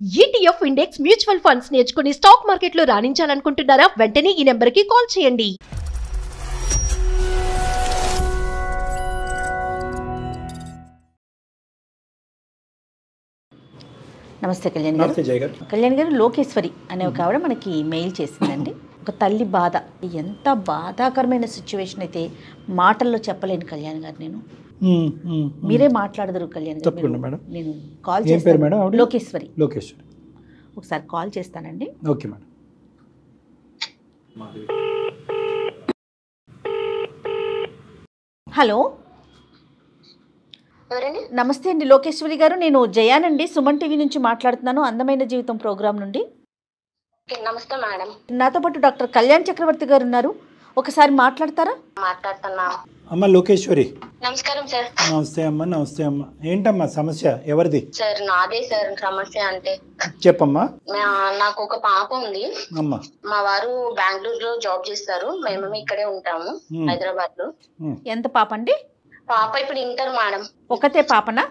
ETF index mutual funds నేర్చుకుని stock మార్కెట్లో రాణించాలనుకుంటున్నారా? వెంటనే ఈ నెంబర్కి కాల్ చేయండి. నమస్తే కళ్యాణ్ గారు. కళ్యాణ్ గారు, లోకేశ్వరి అనే ఒక ఆవిడ మనకి మెయిల్ చేసిందండి. ఒక తల్లి బాధ, ఎంత బాధాకరమైన సిచ్యువేషన్ అయితే మాటల్లో చెప్పలేను కళ్యాణ్ గారు. నేను మీరే మాట్లాడదురు కళ్యాణ్ గారు. నేను కాల్ చేస్తాను. లోకేశ్వరి ఒకసారి కాల్ చేస్తానండి. Okay madam. హలో, నమస్తే అండి లోకేశ్వరి గారు. నేను జయానండి, సుమన్ టీవీ నుంచి మాట్లాడుతున్నాను, అందమైన జీవితం ప్రోగ్రాం నుండి. నమస్తే మేడం. నాతో పాటు డాక్టర్ కళ్యాణ్ చక్రవర్తి గారు ఉన్నారు, ఒకసారి మాట్లాడతారా? మాట్లాడుతున్నా. అమ్మ లోకేశ్వరి. నమస్కారం సార్. నమస్తే అమ్మ. నమస్తే అమ్మ. ఏంటమ్మా సమస్య, ఎవరిది? సార్ నాదే సార్ సమస్య. అంటే చెప్పమ్మా. నాకు ఒక పాప ఉంది అమ్మా. మా వారు బెంగళూరులో జాబ్ చేస్తారు, మేము ఇక్కడే ఉంటాము హైదరాబాద్ లో. ఎంత పాప అండి? పాప ఇప్పుడు ఇంటర్ మేడం. ఒకతే పాపనా?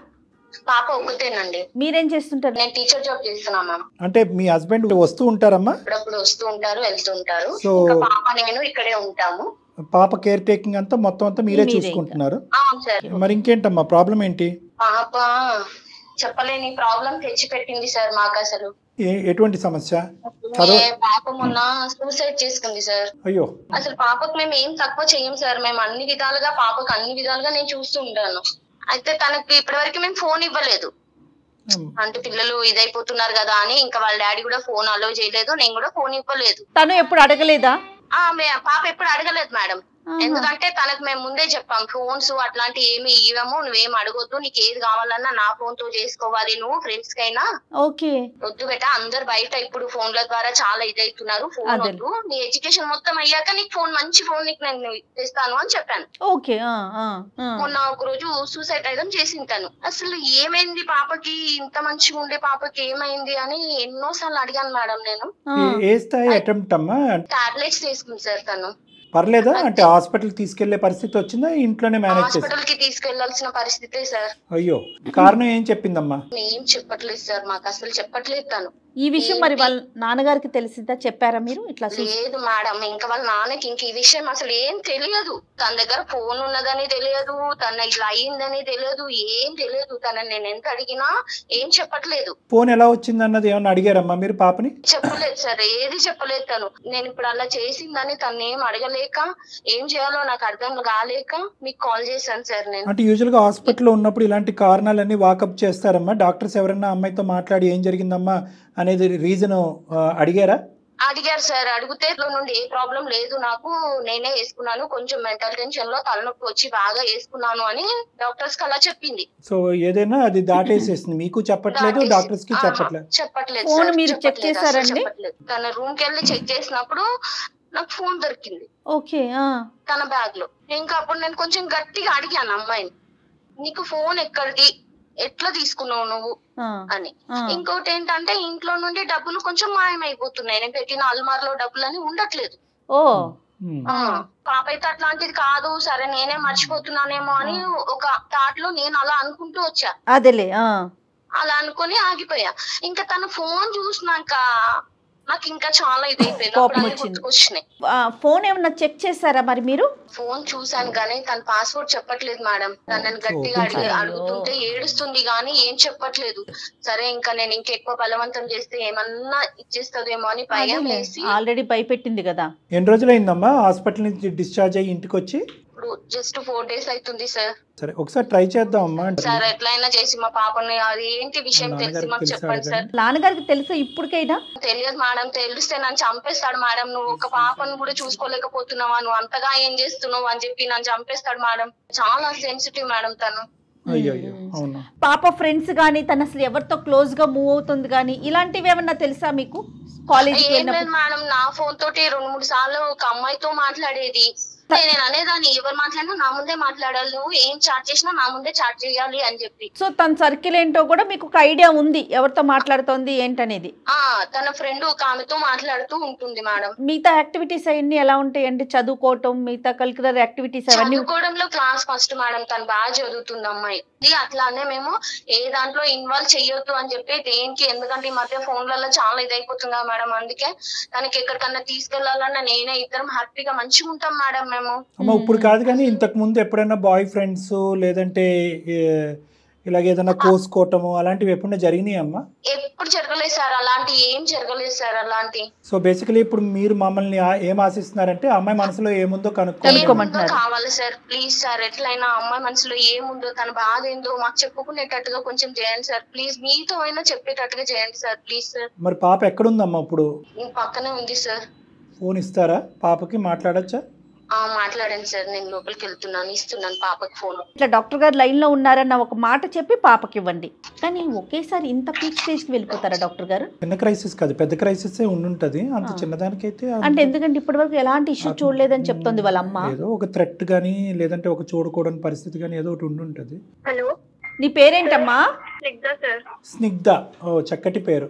పాప ఒక్కతేనండి. మీరేం చేస్తుంటారు? నేను టీచర్ జాబ్ చేస్తున్నా మ్యామ్. అంటే మీ హస్బెండ్ వస్తూ ఉంటారమ్మా? అప్పుడప్పుడు వస్తూ ఉంటారు, వెళ్తూ ఉంటారు. పాప నేను ఇక్కడే ఉంటాము. పాప కేర్ టేకింగ్ అంతా మొత్తం అంతా మీరే చూసుకుంటున్నారు? అవును సార్. మరి ఇంకేంటమ్మా ప్రాబ్లం ఏంటి? పాప చెప్పలేని ప్రాబ్లం తెచ్చి పెట్టింది సార్ మాకు. అసలు ఎటువంటి సమస్య? పాప మొన్న సూసైడ్ చేసుకుంది సార్. అయ్యో. అసలు పాపకు మేము ఏం తక్కువ చెయ్యం సార్. మేము అన్ని విధాలుగా పాపకు అన్ని విధాలుగా నేను చూస్తూ ఉంటాను. అయితే తనకి ఇప్పటి వరకు మేము ఫోన్ ఇవ్వలేదు. అంటే పిల్లలు ఇదైపోతున్నారు కదా అని ఇంకా వాళ్ళ డాడీ కూడా ఫోన్ అలో చేయలేదు, నేను కూడా ఫోన్ ఇవ్వలేదు. తను ఎప్పుడు అడగలేదా? పాప ఎప్పుడు అడగలేదు మేడం. ఎందుకంటే తనకు మేము ముందే చెప్పాం, ఫోన్స్ అట్లాంటి ఏమి ఇవ్వము, నువ్వేం అడగొద్దు, నీకు ఏది కావాలన్నా నా ఫోన్ తో చేసుకోవాలి, నువ్వు ఫ్రెండ్స్ కైనా వద్దు బెట. అందరు బయట ఇప్పుడు ఫోన్ల ద్వారా చాలా ఇదైతున్నారు, ఫోన్ వద్దు, నీ ఎడ్యుకేషన్ మొత్తం అయ్యాక నీకు ఫోన్, మంచి ఫోన్ నీకు నేను తెస్తాను అని చెప్పాను. మొన్న ఒక రోజు సూసైడ్ ఐటమ్ చేసింది తను. అసలు ఏమైంది పాపకి, ఇంత మంచిగా ఉండే పాపకి ఏమైంది అని ఎన్నోసార్లు అడిగాను మేడం నేను. టాబ్లెట్స్ తీసుకుంది సార్ తను. పర్లేదా? అంటే హాస్పిటల్ తీసుకెళ్లే పరిస్థితి వచ్చిందా? ఇంట్లోనే మేనేజ్ చేసి హాస్పిటల్ కి తీసుకెళ్లాల్సిన పరిస్థితే సార్. అయ్యో, కారణం ఏం చెప్పిందమ్మా? ఏం చెప్పట్లేదు సార్, మాకు అసలు చెప్పట్లేదు తను. ఈ విషయం మరి వాళ్ళ నాన్నగారికి తెలిసిందా? చెప్పారా మీరు ఇట్లా? లేదు మేడం, ఇంకా వాళ్ళ నాన్నకి ఇంక ఈ విషయం అసలు ఏం తెలియదు. తన దగ్గర ఫోన్ ఉన్నదని తెలియదు, తన ఇలా అయ్యిందని తెలియదు, ఏం తెలియదు. తనని నేను ఎంత అడిగినా ఏం చెప్పట్లేదు. ఫోన్ ఎలా వచ్చింది అన్నది ఏమన్నా అడిగారమ్మా మీరు పాపని? చెప్పలేదు సార్, ఏది చెప్పలేదు తను. నేను ఇప్పుడు అలా చేసిందని తను ఏం అడగలేక ఏం చేయాలో నాకు అర్థం కాలేక మీకు కాల్ చేశాను సార్ నేను. అంటే యూజువల్ గా హాస్పిటల్లో ఉన్నప్పుడు ఇలాంటి కారణాలన్నీ వాకప్ చేస్తారమ్మా? డాక్టర్స్ ఎవరన్నా అమ్మాయితో మాట్లాడి ఏం జరిగిందమ్మా అనేది రీజన్ అడిగారా? అడిగారు సార్. అడిగితే నుండి ఏ ప్రాబ్లం లేదు నాకు, నేనే వేసుకున్నాను, కొంచెం మెంటల్ టెన్షన్ లో తలనొప్పి వచ్చి బాగా వేసుకున్నాను అని డాక్టర్స్ కి అలా చెప్పింది. సో ఏదైనా అది దాటేసేసింది, మీకు చెప్పట్లేదు, డాక్టర్స్ కి చెప్పట్లేదు. తన రూమ్ కి వెళ్ళి చెక్ చేసినప్పుడు నాకు ఫోన్ దొరికింది తన బ్యాగ్ లో. ఇంకా అప్పుడు నేను కొంచెం గట్టిగా అడిగాను అమ్మాయిని, నీకు ఫోన్ ఎక్కడిది, ఎట్లా తీసుకున్నావు నువ్వు అని. ఇంకోటి ఏంటంటే ఇంట్లో నుండి డబ్బులు కొంచెం మాయమైపోతున్నాయి, నేను పెట్టిన అల్మార్లో డబ్బులు అని ఉండట్లేదు. పాప అయితే అట్లాంటిది కాదు, సరే నేనే మర్చిపోతున్నానేమో అని ఒక థాట్ లో నేను అలా అనుకుంటూ వచ్చా. అలా అనుకుని ఆగిపోయా. ఇంకా తన ఫోన్ చూసినాక నాకు ఇంకా చాలా ఇదైపోయింది. ఫోన్ ఏమన్నా చెక్ చేశారా మరి మీరు? ఫోన్ చూసాను కానీ తన పాస్వర్డ్ చెప్పట్లేదు మేడం. తనని గట్టిగా అడుగుతుంటే ఏడుస్తుంది కానీ ఏం చెప్పట్లేదు. సరే ఇంకా నేను ఇంకెక్కువ బలవంతం చేస్తే ఏమన్నా ఇచ్చేస్తుందేమో అని భయం వేసి. ఆల్రెడీ భయపెట్టింది కదా. ఎన్ని రోజులైందమ్మా హాస్పిటల్ నుంచి డిశ్చార్జ్ అయ్యి ఇంటికి వచ్చి? జస్ట్ 4 days అవుతుంది సార్. సరే ఒకసారి ట్రై చేద్దాం అమ్మా. సార్ ఎట్లయినా చేసి మా పాపని, అది ఏంటి విషయం తెలిసి మాకు చెప్పండి సార్. నాన్నగారికి తెలుసా ఇప్పటికైనా? తెలియదు మేడం, తెలిస్తే నన్ను చంపేస్తాడు మేడం. నువ్వు ఒక పాపను కూడా చూసుకోలేకపోతున్నావా, నువ్వు అంతగా ఏం చేస్తున్నావు అని చెప్పి నన్ను చంపేస్తాడు మేడం. చాలా సెన్సిటివ్ మేడం తను. పాప ఫ్రెండ్స్ గానీ తను అసలు ఎవరితో క్లోజ్ గా మూవ్ అవుతుంది గానీ ఇలాంటివి ఏమన్నా తెలుసా మీకు? కాలేజ్ మేడం నా ఫోన్ తోటి 2-3 సార్లు ఒక అమ్మాయితో మాట్లాడేది. నేను అనేదాన్ని ఎవరు మాట్లాడినా నా ముందే మాట్లాడాలి, నువ్వు ఏం చాట్ చేసినా నా ముందే చాట్ చేయాలి అని చెప్పి. సో తన సర్కిల్ ఏంటో కూడా మీకు ఒక ఐడియా ఉంది, ఎవరితో మాట్లాడుతోంది ఏంటనేది. తన ఫ్రెండ్ ఒక ఆమెతో మాట్లాడుతూ ఉంటుంది మేడం. మిగతా యాక్టివిటీస్ అవన్నీ ఎలా ఉంటాయి అంటే చదువుకోవటం, మిగతా కల్చరల్ యాక్టివిటీస్ అవన్నీ? చదువుకోవడంలో క్లాస్ ఫస్ట్ మేడం, తను బాగా చదువుతుంది అమ్మాయి. అట్లానే మేము ఏ దాంట్లో ఇన్వాల్వ్ చెయ్యొద్దు అని చెప్పి దేనికి, ఎందుకంటే ఈ మధ్య ఫోన్లలో చాలా ఇదైపోతుంది కదా మేడం, అందుకే తనకి ఎక్కడికన్నా తీసుకెళ్లాలన్నా నేనే ఇద్దరం హ్యాపీగా మంచిగా ఉంటాం మేడం మేము. అమ్మ ఇప్పుడు కాదు కానీ ఇంతకు ముందు ఎప్పుడైనా బాయ్ ఫ్రెండ్స్ లేదంటే ఇలాగ ఏదైనా కోసుకోవటము అలాంటివి ఎప్పుడైనా జరిగినాయి అమ్మా? ఎప్పుడు జరగలేదు సార్, అలాంటి ఏం జరగలేదు సార్ అలాంటి. సో బేసికలీ ఇప్పుడు మీరు మమ్మల్ని ఏం ఆశిస్తున్నారంటే అమ్మాయి మనసులో ఏముందో కనుక్కోమంటున్నారు. కావాలి సార్, ప్లీజ్ సార్, ఎట్లయినా అమ్మాయి మనసులో ఏముందో, తన బాధ ఏందో మాకు చెప్పుకునేటట్టుగా కొంచెం చేయండి సార్ ప్లీజ్, మీతో అయినా చెప్పేటట్టుగా చేయండి సార్ ప్లీజ్ సార్. మరి పాప ఎక్కడుందమ్మా ఇప్పుడు? పక్కనే ఉంది సార్. ఫోన్ ఇస్తారా పాపకి, మాట్లాడచ్చా? మాట్లాడండి సార్, నేను లోపలికి వెళ్తున్నాను, ఇస్తున్నాను పాపకి ఫోన్. ఇట్లా డాక్టర్ గారు లైన్ లో ఉన్నారన్న ఒక మాట చెప్పి పాపకి ఇవ్వండి. కానీ ఒకేసారి ఇంత పీక్ స్టేజ్ కి వెళ్ళిపోతారా డాక్టర్ గారు? చిన్న క్రైసిస్ కాదు, పెద్ద క్రైసిస్ ఉండుంటది. అంత చిన్నదానికైతే అంటే ఎందుకంటే ఇప్పటి వరకు ఎలాంటి ఇష్యూ చూడలేదని చెప్తుంది వాళ్ళ అమ్మ. ఏదో ఒక థ్రెట్ గానీ లేదంటే ఒక చూడకూడని పరిస్థితి గానీ ఏదో ఒకటి ఉండుంటది. హలో, నీ పేరేంటమ్మా? స్నిగ్ధ సార్. స్నిగ్ధ, ఓ చక్కటి పేరు.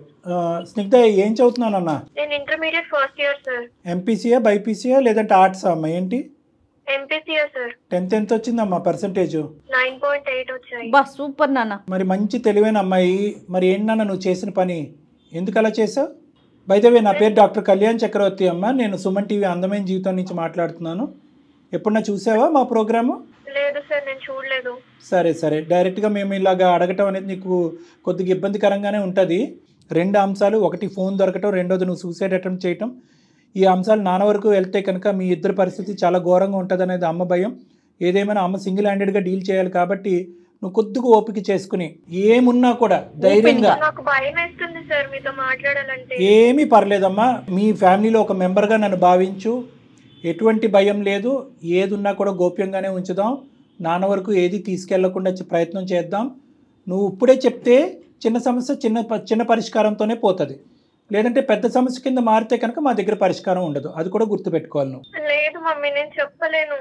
స్నిగ్ధ ఏం చదువుతున్నానన్నా? నేను ఇంటర్మీడియట్ ఫస్ట్ ఇయర్ సార్. ఎంపీసీయా బైపీసీయా లేదంటే ఆర్ట్స్ అమ్మా? ఏంటి ఎంపీసీయా సార్. 10th ఎంత వచ్చిందమ్మా పర్సెంటేజ్? 9.8 వచ్చాయి. బా సూపర్ నాన్న. మరి మంచి తెలివైన అమ్మాయి. మరి ఏంటన్నా నువ్వు చేసిన పని, ఎందుకు అలా చేసావు? బై ద వే నా పేరు డాక్టర్ కళ్యాణ్ చక్రవర్తి అమ్మ, నేను సుమన్ టీవీ అందమైన జీవితం నుంచి మాట్లాడుతున్నాను. ఎప్పుడన్నా చూసావా మా ప్రోగ్రాము? లేదు సార్, నేను చూడలేదు. సరే సరే, డైరెక్ట్గా మేము ఇలాగా అడగటం అనేది నీకు కొద్దిగా ఇబ్బందికరంగానే ఉంటుంది. 2 అంశాలు, ఒకటి ఫోన్ దొరకటం, రెండోది నువ్వు సూసైడ్ అటెంప్ట్ చేయటం. ఈ అంశాలు నాన్న వరకు వెళ్తే కనుక మీ ఇద్దరి పరిస్థితి చాలా ఘోరంగా ఉంటుంది అనేది అమ్మ భయం. ఏదేమైనా అమ్మ సింగిల్ హ్యాండెడ్గా డీల్ చేయాలి కాబట్టి నువ్వు కొద్దిగా ఓపిక చేసుకుని ఏమున్నా కూడా ధైర్యంగా. ఏమీ పర్లేదమ్మా, మీ ఫ్యామిలీలో ఒక మెంబర్గా నన్ను భావించు, ఎటువంటి భయం లేదు. ఏది ఉన్నా కూడా గోప్యంగానే ఉంచుదాం, నాన్న వరకు ఏది తీసుకెళ్లకుండా ప్రయత్నం చేద్దాం. నువ్వు ఇప్పుడే చెప్తే చిన్న సమస్య చిన్న పరిష్కారంతోనే పోతుంది, లేదంటే పెద్ద సమస్య కింద మారితే కనుక మా దగ్గర పరిష్కారం ఉండదు. అది కూడా గుర్తుపెట్టుకోవాలి నువ్వు. లేదు మమ్మీ, నేను చెప్పలేను.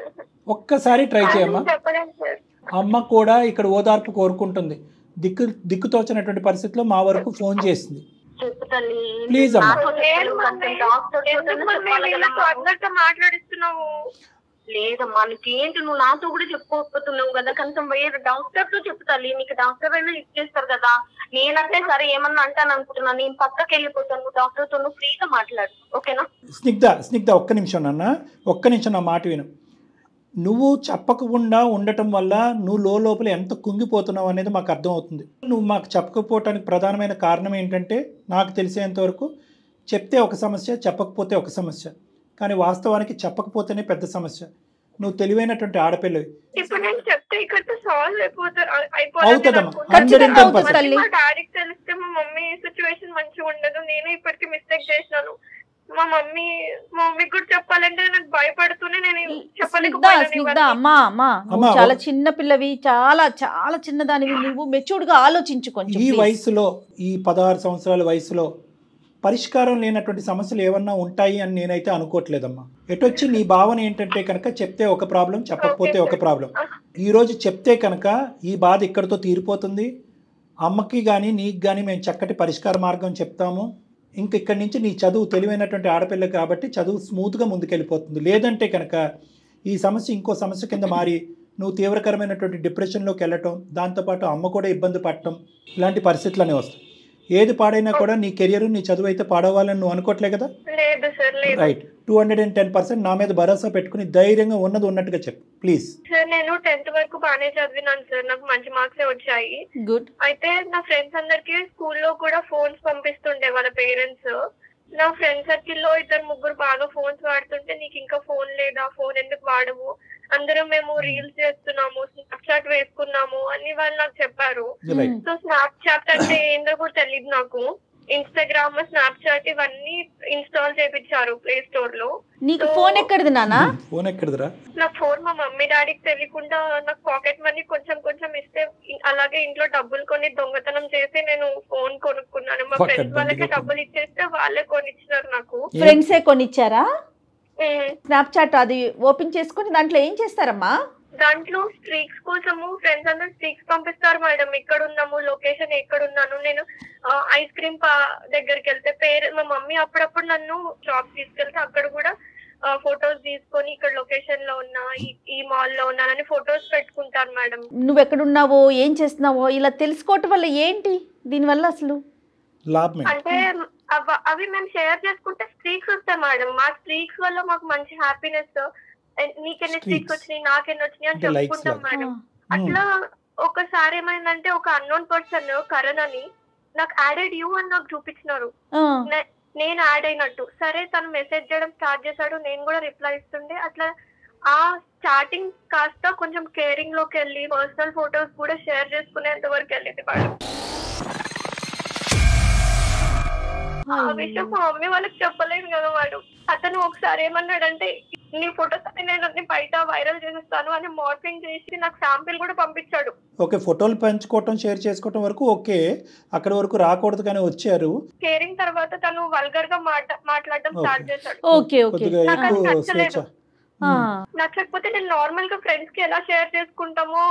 ఒక్కసారి ట్రై చేయమ్మా. అమ్మ కూడా ఇక్కడ ఓదార్పు కోరుకుంటుంది. దిక్కుతోచినటువంటి పరిస్థితిలో మా వరకు ఫోన్ చేసింది. ప్లీజ్ అమ్మా. మాట్లాడిస్తున్నావు లేదమ్మా, నీకేంటి, నువ్వు నాతో కూడా చెప్పుకోకపోతున్నావు కదా, కనీసం వేరే డాక్టర్ తో చెప్తాలి, నీకు డాక్టర్ అయినా ఇచ్చేస్తారు కదా. నేనంటే సరే ఏమన్నా అంటాను అనుకుంటున్నా, నేను పక్కకి వెళ్ళిపోతాను, డాక్టర్ తో నువ్వు ఫ్రీగా మాట్లాడు, ఓకేనా? స్నిగ్ధ ఒక్క నిమిషం నాన్న, ఒక్క నిమిషం నా మాట విను. నువ్వు చెప్పకుండా ఉండటం వల్ల నువ్వు లోపల ఎంత కుంగిపోతున్నావు అనేది మాకు అర్థమవుతుంది. నువ్వు మాకు చెప్పకపోవటానికి ప్రధానమైన కారణం ఏంటంటే, నాకు తెలిసేంతవరకు చెప్తే ఒక సమస్య, చెప్పకపోతే ఒక సమస్య, కానీ వాస్తవానికి చెప్పకపోతేనే పెద్ద సమస్య. నువ్వు తెలివైనటువంటి ఆడపిల్లవి. అవుతుందమ్మా, 110%. డాడీకి తెలిస్తే మా మమ్మీ సిచ్యువేషన్ మంచిగా ఉండదు. నేను ఇప్పటికీ మిస్టేక్ చేసినాను. మా మమ్మీ కూడా చెప్పాలంటే నాకు భయపడుతూనే నేను చెప్పలేకపోయాను. అమ్మా చాలా చిన్న పిల్లవి, చాలా చాలా చిన్నదానివి, నువ్వు మెచ్యూర్డ్ గా ఆలోచించుకో. ఈ వయసులో, ఈ 16 సంవత్సరాల వయసులో పరిష్కారం లేనటువంటి సమస్యలు ఏమన్నా ఉంటాయి అని నేనైతే అనుకోవట్లేదమ్మా. ఎటొచ్చి నీ భావన ఏంటంటే కనుక చెప్తే ఒక ప్రాబ్లం, చెప్పకపోతే ఒక ప్రాబ్లం. ఈరోజు చెప్తే కనుక ఈ బాధ ఇక్కడితో తీరిపోతుంది. అమ్మకి కానీ నీకు కానీ మేము చక్కటి పరిష్కార మార్గం చెప్తాము. ఇంక ఇక్కడి నుంచి నీ చదువు, తెలివైనటువంటి ఆడపిల్ల కాబట్టి చదువు స్మూత్గా ముందుకెళ్ళిపోతుంది. లేదంటే కనుక ఈ సమస్య ఇంకో సమస్య కింద మారి నువ్వు తీవ్రకరమైనటువంటి డిప్రెషన్లోకి వెళ్ళటం, దాంతోపాటు అమ్మ కూడా ఇబ్బంది పడటం, ఇలాంటి పరిస్థితులనే వస్తాయి. ఏది పాడైనా కూడా నీ కెరియర్, నీ చదువు అయితే పాడవాలని నువ్వు అనుకోవట్లే కదా? రైట్, 210% నా మీద భరోసా పెట్టుకుని ధైర్యంగా ఉన్నది ఉన్నట్టుగా చెప్పు ప్లీజ్. సార్ నేను 10th వరకు బాగానే చదివినాను సార్, నాకు మంచి మార్క్సే వచ్చాయి. గుడ్. అయితే నా ఫ్రెండ్స్ అందరికి స్కూల్లో కూడా ఫోన్స్ పంపిస్తుండే వాళ్ళ పేరెంట్స్. నా ఫ్రెండ్ సర్కిల్ లో 2-3 బాగా ఫోన్స్ వాడుతుంటే, నీకు ఇంకా ఫోన్ లేదా, ఫోన్ ఎందుకు వాడవు, అందరం మేము రీల్స్ చేస్తున్నాము, స్నాప్చాట్ వేసుకున్నాము అని వాళ్ళు నాకు చెప్పారు. సో స్నాప్చాట్ అంటే ఏందో కూడా తెలియదు నాకు. ఇన్స్టాగ్రామ్, స్నాప్చాట్ ఇవన్నీ ఇన్స్టాల్ చేయించారు ప్లే స్టోర్ లో. నీకు ఫోన్ ఎక్కడిది నాన్న? ఫోన్ ఎక్కడిదిరా? నా ఫోన్ మా మమ్మీ డాడీకి తెలియకుండా నాకు పాకెట్ మనీ కొంచెం కొంచెం ఇస్తే, అలాగే ఇంట్లో డబ్బులు కొని దొంగతనం చేసి నేను ఫోన్ కొనుక్కున్నాను. మా ఫ్రెండ్స్ వాళ్ళకి డబ్బులు ఇచ్చేస్తే వాళ్ళే కొనిచ్చినారు నాకు. ఫ్రెండ్సే కొనిచ్చారా? స్నాప్చాట్ అది ఓపెన్ చేసుకొని దాంట్లో ఏం చేస్తారమ్మా? దాంట్లో స్ట్రీక్స్ కోసము ఫ్రెండ్స్ అందరూ స్ట్రీక్స్ పంపిస్తారు మేడం. ఇక్కడ ఉన్నాము, లొకేషన్ ఎక్కడున్నాను, నేను ఐస్ క్రీమ్ దగ్గరికి వెళ్తే మా మమ్మీ అప్పుడప్పుడు నన్ను షాప్ తీసుకెళ్తే అక్కడ కూడా ఫొటోస్ తీసుకొని ఇక్కడ లొకేషన్ లో ఉన్నా, ఈ మాల్ లో ఉన్నానని ఫొటోస్ పెట్టుకుంటాను మేడం. నువ్వు ఎక్కడున్నావో ఏం చేస్తున్నావో ఇలా తెలుసుకోవటం వల్ల ఏంటి దీనివల్ల అసలు లాభం? అంటే అవి మేము షేర్ చేసుకుంటే స్ట్రీక్స్ వస్తాయి మేడం. మా స్ట్రీక్స్ వల్ల మాకు మంచి హ్యాపీనెస్, నీకెన్ని స్ట్రీక్స్ వచ్చినాయి నాకెన్ని వచ్చినాయి అని చెప్పుకుంటాం మేడం. అట్లా ఒకసారి ఏమైందంటే ఒక అన్నోన్ పర్సన్ కరణ్ అని నాకు యాడెడ్ యూ అని నాకు చూపించినారు, నేను యాడ్ అయినట్టు. సరే తను మెసేజ్ చేయడం స్టార్ట్ చేశాడు, నేను కూడా రిప్లై ఇస్తుండే. అట్లా ఆ స్టార్టింగ్ కాస్త కొంచెం కేరింగ్ లోకి వెళ్ళి పర్సనల్ ఫొటోస్ కూడా షేర్ చేసుకునేంత వరకు వెళ్ళింది మేడం. ఆ విషయం మా మమ్మీ వాళ్ళకి చెప్పలేదు కదా వాడు. అతను ఒకసారి ఏమన్నాడంటే నీ ఫొటోస్ అని నేను బయట వైరల్ చేసేస్తాను అని మార్పింగ్ చేసి నాకు శాంపిల్ కూడా పంపించాడు. ఓకే, ఫోటోలు పంచుకోవటం షేర్ చేసుకోవటం వరకు ఓకే, అక్కడ వరకు రాకూడదు కానీ వచ్చారు. కేరింగ్ తర్వాత తను వల్గర్ గా మాట్లాడడం స్టార్ట్ చేశాడు. ఓకే ఓకే, నచ్చకపోతే నేను నార్మల్ గా ఫ్రెండ్స్ కి ఎలా షేర్ చేసుకుంటామో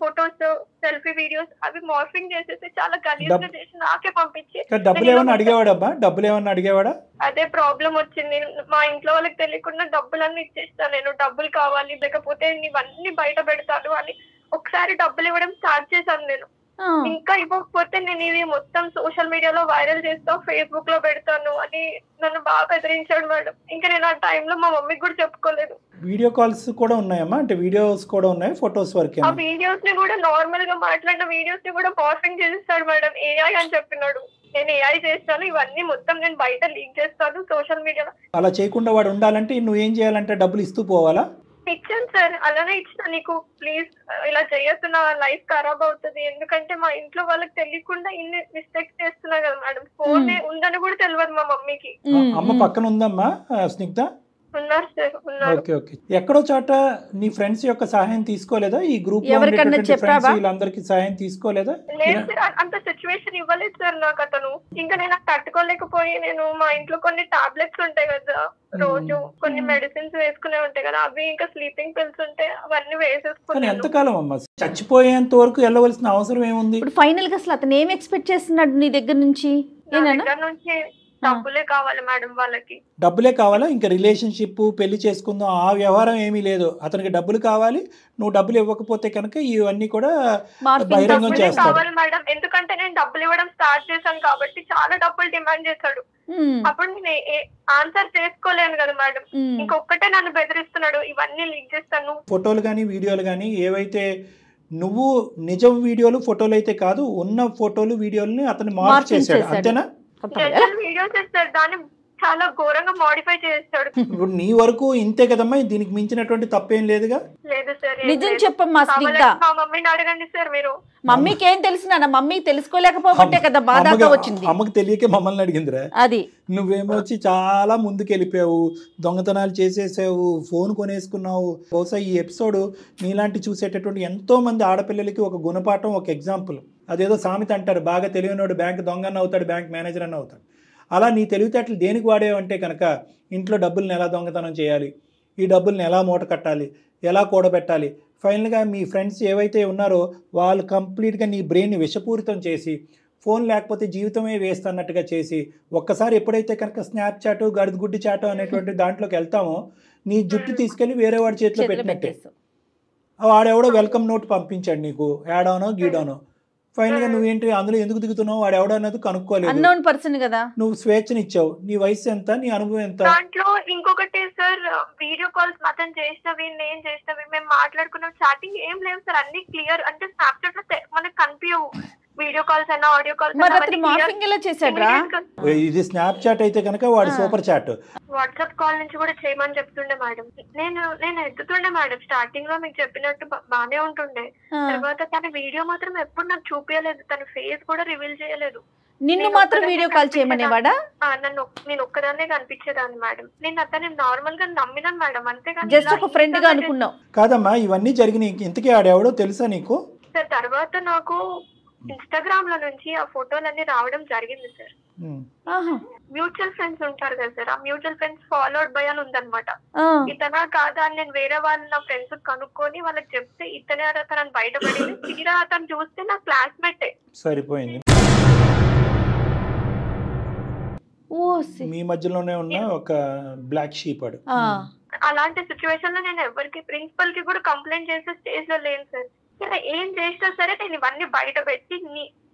ఫొటోస్, సెల్ఫీ వీడియోస్ అవి మార్ఫింగ్ చేసేసి చాలా గలీజ్గా చేసి నాకే పంపించి. డబ్బులు ఏమన్నా అడిగేవాడబ్బా? డబ్బులు ఏమన్నా అడిగేవాడా? అదే ప్రాబ్లం వచ్చింది. మా ఇంట్లో వాళ్ళకి తెలియకుండా డబ్బులన్నీ ఇచ్చేస్తాను, నేను డబ్బులు కావాలి లేకపోతే ఇవన్నీ బయట పెడతాను అని ఒకసారి డబ్బులు ఇవ్వడం స్టార్ట్ చేశాను నేను. ఇంకా ఇవ్వకపోతే నేను ఇది మొత్తం సోషల్ మీడియాలో వైరల్ చేస్తా, ఫేస్బుక్ లో పెడతాను అని నన్ను బాగా ఎదిరించాడు మేడం. ఇంకా నేను ఆ టైంలో మా మమ్మీకి కూడా చెప్పుకోలేదు. వీడియో కాల్స్ కూడా ఉన్నాయమ్మా? అంటే వీడియోస్ కూడా ఉన్నాయి, ఫొటోస్ వరకే? ఆ వీడియోస్ ని కూడా నార్మల్ గా మాట్లాడిన వీడియోస్ ని కూడా మార్ఫింగ్ చేసేస్తాడు మేడం. ఏఐ అని చెప్పినాడు, నేను ఏఐ చేస్తాను, ఇవన్నీ మొత్తం నేను బయట లీక్ చేస్తాను సోషల్ మీడియాలో. అలా చేయకుండా వాడు ఉండాలంటే నువ్వు ఏం చేయాలంటే డబ్బులు ఇస్తూ పోవాలా? ఇచ్చాను సార్, అలానే ఇచ్చిన. నీకు ప్లీజ్ ఇలా చేయొద్దు, నా లైఫ్ ఖరాబ్ అవుతుంది, ఎందుకంటే మా ఇంట్లో వాళ్ళకి తెలియకుండా ఇన్ని మిస్టేక్స్ చేస్తున్నా కదా మేడం. ఫోన్ ఉందని కూడా తెలియదు మా మమ్మీకి. అమ్మ పక్కన ఉందమ్మా స్నిగ్ధ? ఉన్నారు సార్, ఉన్నారు. Okay okay. ఎక్కడో చాట నీ ఫ్రెండ్స్ యొక్క సహాయం తీసుకోలేదా? ఈ గ్రూప్ వీళ్ళందరికి సహాయం తీసుకోలేదా? లేదు సార్, అంత సిచ్యువేషన్ ఇవ్వలేదు సార్ నాకు అతను. ఇంకా నేను తట్టుకోలేకపోయి నేను మా ఇంట్లో కొన్ని టాబ్లెట్స్ ఉంటాయి కదా, రోజు కొన్ని మెడిసిన్స్ వేసుకునే ఉంటాయి కదా, అవి ఇంకా స్లీపింగ్ పిల్స్ ఉంటాయి, అవన్నీ వేసేసుకున్నాను. ఎంతకాలం అమ్మా? చచ్చిపోయేంత వరకు వెళ్ళవలసిన అవసరం ఏముంది? ఫైనల్ గా అసలు అతను ఏం ఎక్స్పెక్ట్ చేస్తున్నాడు నీ దగ్గర నుంచి? డబ్బులే కావాలి మేడం వాళ్ళకి. డబ్బులే కావాలా? ఇంకా రిలేషన్షిప్, పెళ్లి చేసుకుందాం ఆ వ్యవహారం ఏమీ లేదు. అతనికి డబ్బులు కావాలి, నువ్వు డబ్బులు ఇవ్వకపోతే కనుక ఇవన్నీ కూడా బహిరంగం చేస్తాడు మేడం. ఎందుకంటే నేను డబ్బులు ఇవ్వడం స్టార్ట్ చేశాను కాబట్టి చాలా డబ్బులు డిమాండ్ చేశాడు. అప్పుడు నేను ఆన్సర్ చేసుకోలేను కదా మేడం. ఇంకొకటే నన్ను బెదిరిస్తున్నాడు, ఇవన్నీ లీక్ చేస్తాను. ఫోటోలు కానీ వీడియోలు కానీ ఏవైతే నువ్వు నిజం వీడియోలు ఫోటోలు అయితే కాదు, ఉన్న ఫోటోలు వీడియోలని అతను మార్పు చేశాడు, అంతేనా? వీడియో చేస్తాడు, దాన్ని చాలా ఘోరంగా మోడిఫై చేస్తాడు. ఇప్పుడు నీ వరకు ఇంతే కదమ్మా, దీనికి మించినటువంటి తప్పేం లేదుగా? లేదు సార్. నిజం చెప్పమ్మా స్నిగ్ధ. మా మమ్మీని అడగండి సార్ మీరు. మమ్మీకి ఏం తెలుసు నాన్న? మమ్మీ తెలుసుకోలేకపోతే కదా బాధగా వచ్చింది. అమ్మకి తెలియకే మమ్మల్ని అడిగిందిరా. అది నువ్వేమో వచ్చి చాలా ముందుకు వెళ్ళిపోయావు, దొంగతనాలు చేసేసావు, ఫోన్ కొనేసుకున్నావు. బహుశా ఈ ఎపిసోడ్ నీలాంటి చూసేటటువంటి ఎంతో మంది ఆడపిల్లలకి ఒక గుణపాఠం, ఒక ఎగ్జాంపుల్. అదేదో సామెత అంటారు, బాగా తెలియనోడు బ్యాంక్ దొంగన్న అవుతాడు, బ్యాంక్ మేనేజర్ అన్న అవుతాడు. అలా నీ తెలివితేటలు దేనికి వాడేవంటే కనుక ఇంట్లో డబ్బుల్ని ఎలా దొంగతనం చేయాలి, ఈ డబ్బుల్ని ఎలా మూట కట్టాలి, ఎలా కూడబెట్టాలి. ఫైనల్గా మీ ఫ్రెండ్స్ ఏవైతే ఉన్నారో వాళ్ళు కంప్లీట్గా నీ బ్రెయిన్ని విషపూరితం చేసి ఫోన్ లేకపోతే జీవితమే వేస్ట్ అన్నట్టుగా చేసి ఒక్కసారి ఎప్పుడైతే కనుక స్నాప్చాట్, గడిగుడ్డి చాట్ అనేటువంటి దాంట్లోకి వెళ్తామో నీ జుట్టు తీసుకెళ్ళి వేరే వాడి చేతిలో పెట్టినట్టే. వాడెవడో వెల్కమ్ నోట్ పంపించాడు నీకు, యాడానో గీడానో. ఫైనల్ గా నువ్వేంటి అందులో ఎందుకు దిగుతున్నావు, వాడు ఎవడో అన్నది కనుక్కోలేదు. అన్నోన్ పర్సన్ కదా, నువ్వు స్వేచ్ఛనిచ్చావు. నీ వయసు ఎంత, నీ అనుభవం ఎంత? దాంట్లో ఇంకొకటి సార్, వీడియో కాల్స్ మాత్రం చేసినవి, నేను చేసినవి, మేము మాట్లాడుకున్నాం, చాటింగ్ ఏం లేవు సార్, అన్ని క్లియర్. అంటే స్నాప్చాట్ లో మనకు కనిపించవు వీడియో కాల్స్ అయినా ఆడియో కాల్స్. ఇది స్నాప్చాట్ అయితే కనుక వాడు సూపర్ చాట్. వాట్సాప్ కాల్ నుంచి కూడా చేయమని చెప్తుండే మేడం. నేను ఎత్తుతుండే మేడం. స్టార్టింగ్ లో మీకు చెప్పినట్టు బానే ఉంటుండే. తర్వాత తన వీడియో మాత్రం ఎప్పుడు నాకు చూపించలేదు, తన ఫేస్ కూడా రివీల్ చేయలేదు. నిన్ను మాత్రం వీడియో కాల్ చేయమనేవాడా? నేను ఒక్కదాన్నే కనిపించేదాన్ని మేడం. నేను అతన్ని నార్మల్ గా నమ్మినాను మేడం, అంతేగాని జస్ట్ ఒక ఫ్రెండ్ గా అనుకున్నావు కాదమ్మా. ఇవన్నీ జరిగినాయి, ఇంతకీ ఆడెవడో తెలుసా నీకు? సార్ తర్వాత నాకు ఇన్స్టాగ్రామ్ లో నుంచి ఆ ఫోటోలన్నీ రావడం జరిగింది సార్. మ్యూచువల్ ఫ్రెండ్స్ ఉంటారు కదా సార్, ఆ మ్యూచువల్ ఫ్రెండ్స్ ఫాలోడ్ బై అని ఉందన్నమాట. ఇతనా కాదా అని నేను వేరే వాళ్ళ నా ఫ్రెండ్స్ కనుక్కొని వాళ్ళకి చెప్తే ఇతనే అతను బయటపడింది. తీరా అతను చూస్తే నా క్లాస్మేటే. సరిపోయింది. మీ మధ్యలోనే ఉన్న ఒక బ్లాక్ షీప్ అడు. అలాంటి సిచ్యువేషన్ లో నేను ఎవరికి ప్రిన్సిపల్ కి కూడా కంప్లైంట్ చేసే స్టేజ్ లో లేను సార్. ఇలా ఏం చేసినా సరే నేను ఇవన్నీ బయట పెట్టి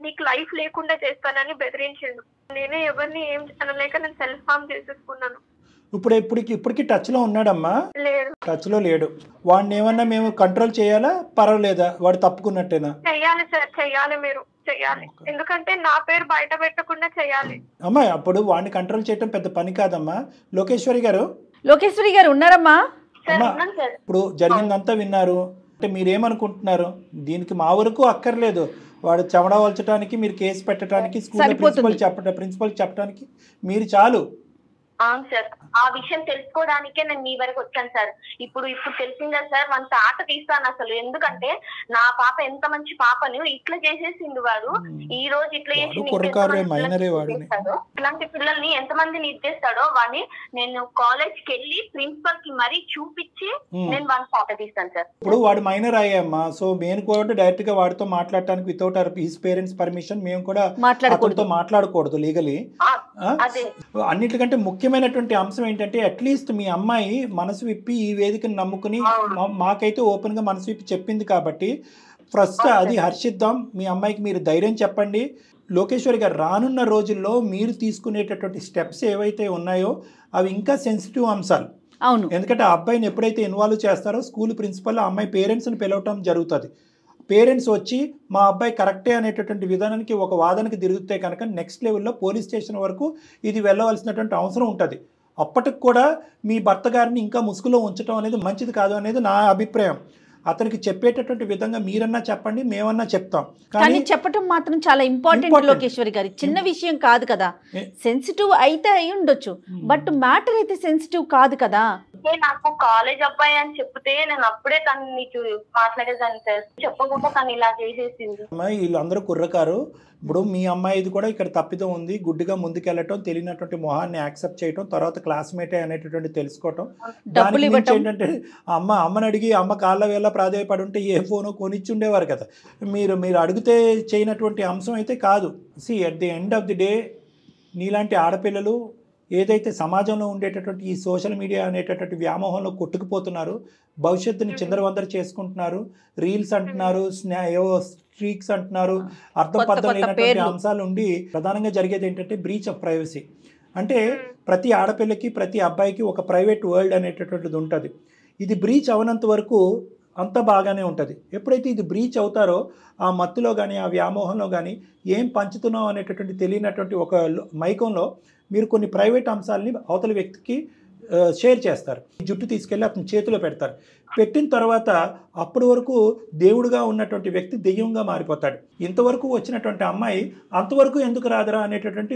నీకు లైఫ్ లేకుండా చేస్తానని బెదిరించిండు. నేనే ఎవరిని ఏం అనలేక నేను సెల్ఫ్ హార్మ్ చేసేసుకున్నాను. ఇప్పటికి టచ్ లో ఉన్నాడమ్మా? లేడు. టచ్ లో లేడు. వాడిని ఏమన్నా మేము కంట్రోల్ చేయాలా, పర్వాలేదా? వాడు తప్పుకున్నట్టేనా? చెయ్యాలి సార్, చెయ్యాలి, మీరు చెయ్యాలి. ఎందుకంటే నా పేరు బయట పెట్టకుండా చెయ్యాలి. అమ్మా అప్పుడు వాడిని కంట్రోల్ చేయడం పెద్ద పని కాదమ్మా. లోకేశ్వరి గారు ఉన్నారమ్మా? ఇప్పుడు జరిగిందంతా విన్నారు అంటే మీరేమనుకుంటున్నారు? దీనికి మా వరకు అక్కర్లేదు. వాడు చెమడ వల్చడానికి, మీరు కేసు పెట్టడానికి, స్కూల్ ప్రిన్సిపల్ చెప్పడానికి మీరు చాలు. అవును సార్, ఆ విషయం తెలుసుకోవడానికే నేను మీ వరకు వచ్చాను సార్. ఇప్పుడు తెలిసిందా సార్, మన తాట తీస్తాను అసలు. ఎందుకంటే నా పాప ఎంత మంచి పాపని ఇట్లా చేసేసిండు వాడు. ఈ రోజు ఇట్లా చేసి ఇట్లాంటి పిల్లల్ని ఎంతమందిని ఇచ్చేస్తాడో వాడిని నేను కాలేజ్ కి వెళ్ళి ప్రిన్సిపల్ కి మరీ చూపించి నేను వాడిని తాట తీస్తాను సార్. ఇప్పుడు వాడు మైనర్ అయ్యామ్మా. సో మేము కూడా డైరెక్ట్ గా వాడితో మాట్లాడటానికి వితౌట్ హిస్ పేరెంట్స్ పర్మిషన్ మేము కూడా మాట్లాడకూడదు లీగలీ. అన్నిటికంటే ముఖ్యమైనటువంటి అంశం ఏంటంటే అట్లీస్ట్ మీ అమ్మాయి మనసు విప్పి ఈ వేదికను నమ్ముకుని మాకైతే ఓపెన్ గా మనసు విప్పి చెప్పింది కాబట్టి ఫస్ట్ అది హర్షిద్దాం. మీ అమ్మాయికి మీరు ధైర్యం చెప్పండి. లోకేశ్వరి గారు, రానున్న రోజుల్లో మీరు తీసుకునేటటువంటి స్టెప్స్ ఏవైతే ఉన్నాయో అవి ఇంకా సెన్సిటివ్ అంశాలు. అవును, ఎందుకంటే ఆ అబ్బాయిని ఎప్పుడైతే ఇన్వాల్వ్ చేస్తారో స్కూల్ ప్రిన్సిపల్ ఆ అమ్మాయి పేరెంట్స్ని పిలవటం జరుగుతుంది. పేరెంట్స్ వచ్చి మా అబ్బాయి కరెక్టే అనేటటువంటి విధానానికి ఒక వాదనకి తిరిగితే కనుక నెక్స్ట్ లెవెల్లో పోలీస్ స్టేషన్ వరకు ఇది వెళ్ళవలసినటువంటి అవసరం ఉంటుంది. అప్పటికి కూడా మీ భర్త గారిని ఇంకా ముసుగులో ఉంచడం అనేది మంచిది కాదు అనేది నా అభిప్రాయం. అతనికి చెప్పేటటువంటి విధంగా మీరన్నా చెప్పండి, మేమన్నా చెప్తాం. కానీ చెప్పటం మాత్రం చాలా ఇంపార్టెంట్ లోకేశ్వరి గారి. చిన్న విషయం కాదు కదా. సెన్సిటివ్ అయితే అయి ఉండొచ్చు, బట్ మ్యాటర్ అయితే సెన్సిటివ్ కాదు కదా. నాకు కాలేజ్ అబ్బాయి అని చెప్తే నేను అప్పుడే తనని మాట్లాడేదాన్ని సార్. చెప్పకుండా తను ఇలా చేసేసింది. వీళ్ళందరూ కుర్రకారు. ఇప్పుడు మీ అమ్మాయిది కూడా ఇక్కడ తప్పిదం ఉంది. గుడ్డిగా ముందుకెళ్ళటం, తెలియనటువంటి మొహాన్ని యాక్సెప్ట్ చేయటం, తర్వాత క్లాస్మేటే అనేటటువంటి తెలుసుకోవటం. దాని ఏంటంటే అమ్మని అడిగి అమ్మ కాళ్ళ వేళ ప్రాధాయపడి ఉంటే ఏ ఫోనో కొనిచ్చి ఉండేవారు కదా. మీరు అడిగితే చేయనటువంటి అంశం అయితే కాదు. At the end of the day నీలాంటి ఆడపిల్లలు ఏదైతే సమాజంలో ఉండేటటువంటి ఈ సోషల్ మీడియా అనేటటువంటి వ్యామోహంలో కొట్టుకుపోతున్నారు, భవిష్యత్తుని చిందరవందర చేసుకుంటున్నారు. రీల్స్ అంటున్నారు, స్ట్రీక్స్ అంటున్నారు, అర్థం పర్థం లేనటువంటి అంశాలు ఉండి ప్రధానంగా జరిగేది ఏంటంటే బ్రీచ్ ఆఫ్ ప్రైవసీ. అంటే ప్రతి ఆడపిల్లకి, ప్రతి అబ్బాయికి ఒక ప్రైవేట్ వరల్డ్ అనేటటువంటిది ఉంటుంది. ఇది బ్రీచ్ అవనంత వరకు అంత బాగానే ఉంటుంది. ఎప్పుడైతే ఇది బ్రీచ్ అవుతారో ఆ మత్తులో కానీ, ఆ వ్యామోహంలో కానీ ఏం పంచుతున్నాం అనేటటువంటి తెలియనటువంటి ఒక మైకంలో మీరు కొన్ని ప్రైవేట్ అంశాలని అవతల వ్యక్తికి షేర్ చేస్తారు. జుట్టు తీసుకెళ్ళి అతని చేతిలో పెడతారు. పెట్టిన తర్వాత అప్పటి వరకు దేవుడుగా ఉన్నటువంటి వ్యక్తి దెయ్యంగా మారిపోతాడు. ఇంతవరకు వచ్చినటువంటి అమ్మాయి అంతవరకు ఎందుకు రాదరా అనేటటువంటి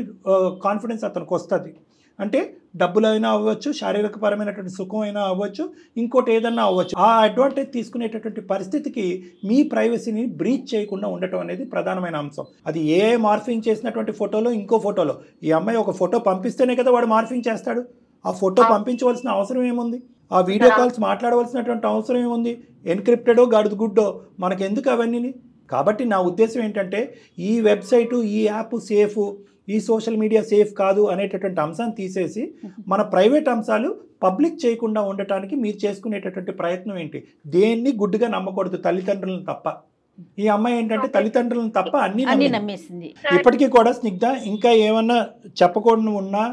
కాన్ఫిడెన్స్ అతనికి వస్తుంది. అంటే డబ్బులైనా అవ్వచ్చు, శారీరకపరమైనటువంటి సుఖం అయినా అవ్వచ్చు, ఇంకోటి ఏదన్నా అవ్వచ్చు. ఆ అడ్వాంటేజ్ తీసుకునేటటువంటి పరిస్థితికి మీ ప్రైవసీని బ్రీచ్ చేయకుండా ఉండటం అనేది ప్రధానమైన అంశం. అది ఏ మార్ఫింగ్ చేసినటువంటి ఫోటోలో, ఇంకో ఫోటోలో ఈ అమ్మాయి ఒక ఫోటో పంపిస్తేనే కదా వాడు మార్ఫింగ్ చేస్తాడు. ఆ ఫోటో పంపించవలసిన అవసరం ఏముంది? ఆ వీడియో కాల్స్ మాట్లాడవలసినటువంటి అవసరం ఏముంది? ఎన్క్రిప్టెడో గాడుదు గుడ్డో మనకెందుకు అవన్నీ? కాబట్టి నా ఉద్దేశం ఏంటంటే ఈ వెబ్సైటు, ఈ యాప్ సేఫ్, ఈ సోషల్ మీడియా సేఫ్ కాదు అనేటటువంటి అంశాన్ని తీసేసి మన ప్రైవేట్ అంశాలు పబ్లిక్ చేయకుండా ఉండటానికి మీరు చేసుకునేటటువంటి ప్రయత్నం ఏంటి? దేన్ని గుడ్డుగా నమ్మకూడదు, తల్లిదండ్రులను తప్ప. ఈ అమ్మాయి ఏంటంటే తల్లిదండ్రులను తప్ప అన్ని నమ్మేసింది. ఇప్పటికీ కూడా స్నిగ్ధ ఇంకా ఏమన్నా చెప్పకూడదు ఉన్నా,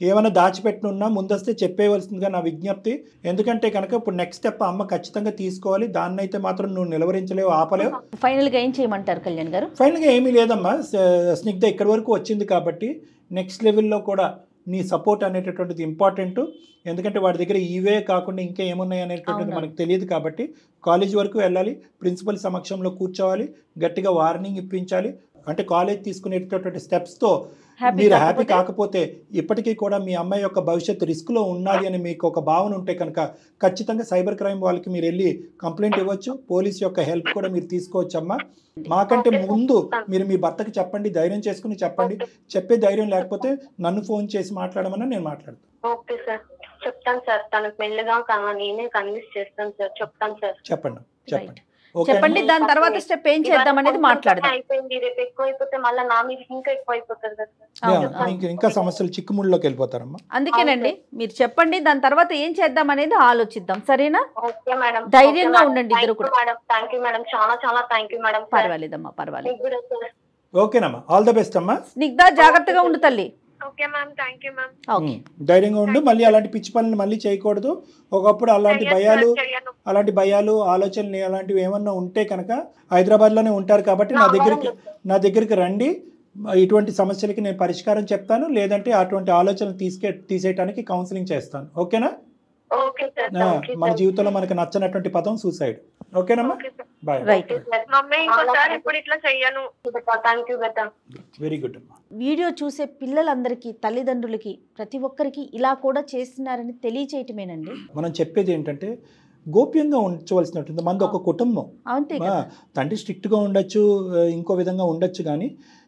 ఏమైనా దాచిపెట్టినున్నా ముందస్తే చెప్పేయవలసిందిగా నా విజ్ఞప్తి. ఎందుకంటే కనుక ఇప్పుడు నెక్స్ట్ స్టెప్ అమ్మ ఖచ్చితంగా తీసుకోవాలి. దాన్ని అయితే మాత్రం నువ్వు నిలవరించలేవు, ఆపలేవు. ఫైనల్గా ఏం చేయమంటారు కళ్యాణ్ గారు? ఫైనల్గా ఏమీ లేదమ్మా. స్నిగ్ధ ఇక్కడి వరకు వచ్చింది కాబట్టి నెక్స్ట్ లెవెల్లో కూడా నీ సపోర్ట్ అనేటటువంటిది ఇంపార్టెంట్. ఎందుకంటే వాడి దగ్గర ఇవే కాకుండా ఇంకా ఏమున్నాయి అనేటటువంటిది మనకు తెలియదు కాబట్టి కాలేజ్ వరకు వెళ్ళాలి, ప్రిన్సిపల్ సమక్షంలో కూర్చోవాలి, గట్టిగా వార్నింగ్ ఇప్పించాలి. అంటే కాలేజ్ తీసుకునేటటువంటి స్టెప్స్తో మీరు హ్యాపీ కాకపోతే ఇప్పటికీ కూడా మీ అమ్మాయి యొక్క భవిష్యత్తు రిస్క్లో ఉన్నది అని మీకు ఒక భావన ఉంటే కనుక ఖచ్చితంగా సైబర్ క్రైమ్ వాళ్ళకి మీరు వెళ్ళి కంప్లైంట్ ఇవ్వచ్చు. పోలీస్ యొక్క హెల్ప్ కూడా మీరు తీసుకోవచ్చమ్మా. మాకంటే ముందు మీరు మీ భర్తకి చెప్పండి, ధైర్యం చేసుకుని చెప్పండి. చెప్పే ధైర్యం లేకపోతే నన్ను ఫోన్ చేసి మాట్లాడమని నేను మాట్లాడతాను. ఓకే సార్, చెప్తాను సార్. తనకు మెల్లగా నేనే కన్విన్స్ చేస్తాను సార్. చెప్తాను సార్. చెప్పండి. చెప్పండి, దాని తర్వాత స్టెప్ ఏం చేద్దాం అనేది మాట్లాడదాం. అయిపోయింది, రేపు ఎక్కువ అయిపోతే మళ్ళీ నా మీద ఇంకా ఎక్కువ అయిపోతుంది కదా. ఇంకా సమస్యలు చిక్కుముళ్ళలోకి వెళ్ళిపోతారమ్మా. అందుకేనండి మీరు చెప్పండి, దాని తర్వాత ఏం చేద్దాం అనేది ఆలోచిద్దాం. సరేనా? ఓకే మేడం, ధైర్యంగా ఉండండి ఇద్దరు కూడా. థ్యాంక్ యూ మేడం, చాలా చాలా థ్యాంక్ యూ మేడం. పర్వాలేదమ్మా, పర్వాలేదు. ఓకేనమ్మా, ఆల్ ద బెస్ట్ అమ్మా. స్నిగ్ధ, జాగ్రత్తగా ఉండు తల్లి. Okay ma'am, thank you ma'am. Okay, ధైర్యంగా ఉండు. మళ్ళీ అలాంటి పిచ్చి పనులు మళ్ళీ చేయకూడదు. ఒకప్పుడు అలాంటి భయాలు ఆలోచనలు అలాంటివి ఏమన్నా ఉంటే కనుక హైదరాబాద్లోనే ఉంటారు కాబట్టి నా దగ్గరికి రండి. ఇటువంటి సమస్యలకి నేను పరిష్కారం చెప్తాను. లేదంటే అటువంటి ఆలోచనలు తీసేయడానికి కౌన్సిలింగ్ చేస్తాను. ఓకేనా? మన జీవితంలో మనకు నచ్చనటువంటి పదం సూసైడ్. ఓకేనమ్మా, బాయ్. వెరీ గుడ్ అమ్మా. వీడియో చూసే పిల్లలందరికీ, తల్లిదండ్రులకి, ప్రతి ఒక్కరికి ఇలా కూడా చేస్తున్నారని తెలియచేయటమేనండి. మనం చెప్పేది ఏంటంటే గోప్యంగా ఉంచవలసినట్టుంది. మనది ఒక కుటుంబం. తండ్రి స్ట్రిక్ట్గా ఉండొచ్చు, ఇంకో విధంగా ఉండొచ్చు. కానీ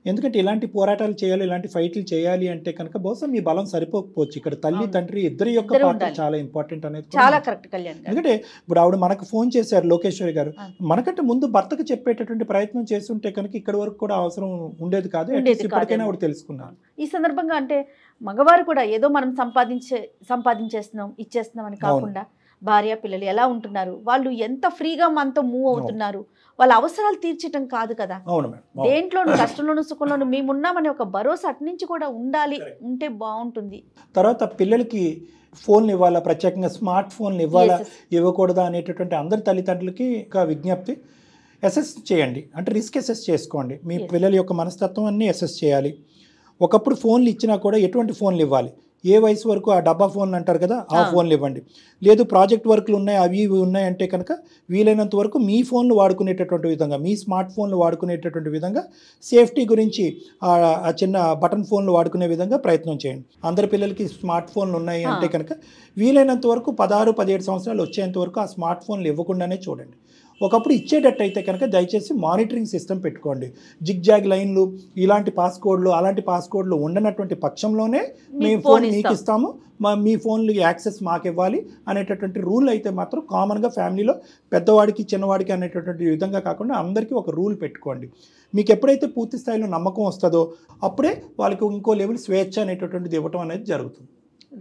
ఎందుకంటే ఇలాంటి పోరాటాలు చేయాలి, ఇలాంటి ఫైట్లు చేయాలి అంటే కనుక బహుశా మీ బలం సరిపోకపోవచ్చు. ఇక్కడ తల్లి తండ్రి ఇద్దరి యొక్క పాత్ర చాలా ఇంపార్టెంట్ అనేది చాలా కరెక్ట్ కళ్యాణ్. ఎందుకంటే ఇప్పుడు ఆవిడ మనకు ఫోన్ చేశారు, లోకేశ్వరి గారు. మనకంటే ముందు భర్తకు చెప్పేటటువంటి ప్రయత్నం చేస్తుంటే కనుక ఇక్కడ వరకు కూడా అవసరం ఉండేది కాదు. ఇప్పటికైనా ఆవిడ తెలుసుకున్నాను. ఈ సందర్భంగా అంటే మగవారు కూడా ఏదో మనం సంపాదించేస్తున్నాం ఇచ్చేస్తున్నాం అని కాకుండా భార్య పిల్లలు ఎలా ఉంటున్నారు, వాళ్ళు ఎంత ఫ్రీగా మనతో మూవ్ అవుతున్నారు, వాళ్ళ అవసరాలు తీర్చడం కాదు కదా. దేంట్లోనూ కష్టంలోనూ సుఖంలోనూ మేమున్నామని ఒక భరోసా అటు నుంచి కూడా ఉండాలి, ఉంటే బాగుంటుంది. తర్వాత పిల్లలకి ఫోన్లు ఇవ్వాలా, ప్రత్యేకంగా స్మార్ట్ ఫోన్లు ఇవ్వాలా ఇవ్వకూడదా అనేటటువంటి అందరి తల్లిదండ్రులకి ఒక విజ్ఞప్తి. అసెస్ చేయండి, అంటే రిస్క్ అసెస్ చేసుకోండి. మీ పిల్లల యొక్క మనస్తత్వం అన్నీ అసెస్ చేయాలి. ఒకప్పుడు ఫోన్లు ఇచ్చినా కూడా ఎటువంటి ఫోన్లు ఇవ్వాలి, ఏ వయసు వరకు ఆ డబ్బా ఫోన్లు అంటారు కదా, ఆ ఫోన్లు ఇవ్వండి. లేదు ప్రాజెక్ట్ వర్క్లు ఉన్నాయి, అవి ఇవి ఉన్నాయంటే కనుక వీలైనంత వరకు మీ ఫోన్లు వాడుకునేటటువంటి విధంగా, మీ స్మార్ట్ ఫోన్లు వాడుకునేటటువంటి విధంగా, సేఫ్టీ గురించి ఆ చిన్న బటన్ ఫోన్లు వాడుకునే విధంగా ప్రయత్నం చేయండి. అందరి పిల్లలకి స్మార్ట్ ఫోన్లు ఉన్నాయి అంటే కనుక వీలైనంత వరకు 16-17 సంవత్సరాలు వచ్చేంత వరకు ఆ స్మార్ట్ ఫోన్లు ఇవ్వకుండానే చూడండి. ఒకప్పుడు ఇచ్చేటట్టు అయితే కనుక దయచేసి మానిటరింగ్ సిస్టమ్ పెట్టుకోండి. జిగ్జాగ్ లైన్లు, ఇలాంటి పాస్కోడ్లు, అలాంటి పాస్కోడ్లు ఉండనటువంటి పక్షంలోనే మేము ఫోన్ మీకు ఇస్తాము, మీ ఫోన్లు యాక్సెస్ మాకు ఇవ్వాలి అనేటటువంటి రూల్ అయితే మాత్రం కామన్గా ఫ్యామిలీలో పెద్దవాడికి చిన్నవాడికి అనేటటువంటి విధంగా కాకుండా అందరికీ ఒక రూల్ పెట్టుకోండి. మీకు ఎప్పుడైతే పూర్తి స్థాయిలో నమ్మకం వస్తుందో అప్పుడే వాళ్ళకి ఇంకో లెవెల్ స్వేచ్ఛ అనేటటువంటిది ఇవ్వటం అనేది జరుగుతుంది.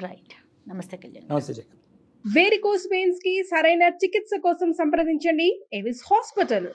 రైట్. నమస్తే కళ్యాణ్. నమస్తే జగన్. వేరికోస్ వెయిన్స్ కి సరైన చికిత్స కోసం సంప్రదించండి ఎవిస్ హాస్పిటల్.